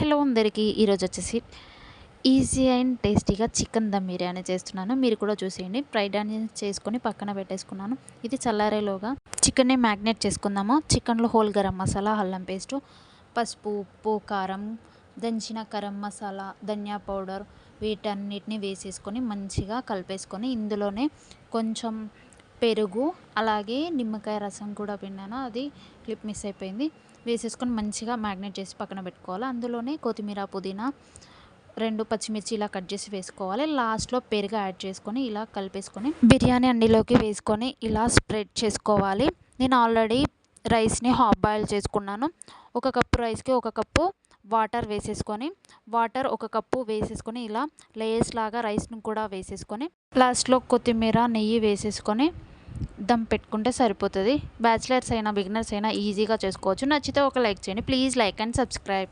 Hello అందరికీ ఈరోజు వచ్చేసి ఈజీ అండ్ టేస్టీగా చికెన్ దమ్ బిర్యానీ చేస్తున్నాను. మీరు కూడా చూసేయండి. ఫ్రైడ్ ఆనియన్స్ చేసుకొని పక్కన పెట్టేసుకున్నాను. ఇది చల్లారేలోగా చికెన్ని మ్యాగ్నేట్ చేసుకుందాము. చికెన్లో హోల్ గరం మసాలా, అల్లం పేస్టు, పసుపు, ఉప్పు, కారం, దంచిన గరం మసాలా, ధనియా పౌడర్ వీటన్నిటిని వేసేసుకొని మంచిగా కలిపేసుకొని ఇందులోనే కొంచెం పెరుగు అలాగే నిమ్మకాయ రసం కూడా పిండాను. అది క్లిప్ మిస్ అయిపోయింది. వేసేసుకొని మంచిగా మ్యాగ్నేట్ చేసి పక్కన పెట్టుకోవాలి. అందులోనే కొత్తిమీర, పుదీనా, 2 పచ్చిమిర్చి ఇలా కట్ చేసి వేసుకోవాలి. లాస్ట్లో పెరుగు యాడ్ చేసుకొని ఇలా కలిపేసుకొని బిర్యానీ అండిలోకి వేసుకొని ఇలా స్ప్రెడ్ చేసుకోవాలి. నేను ఆల్రెడీ రైస్ని హాఫ్ బాయిల్ చేసుకున్నాను. 1 కప్పు రైస్కి 1 కప్పు వాటర్ వేసేసుకొని ఒక కప్పు వేసేసుకొని ఇలా లేయర్స్ లాగా రైస్ని కూడా వేసేసుకొని లాస్ట్లో కొత్తిమీర, నెయ్యి వేసేసుకొని దమ్ పెట్టుకుంటే సరిపోతుంది. బ్యాచిలర్స్ అయినా బిగినర్స్ అయినా ఈజీగా చేసుకోవచ్చు. నచ్చితే ఒక లైక్ చేయండి. Please like and subscribe.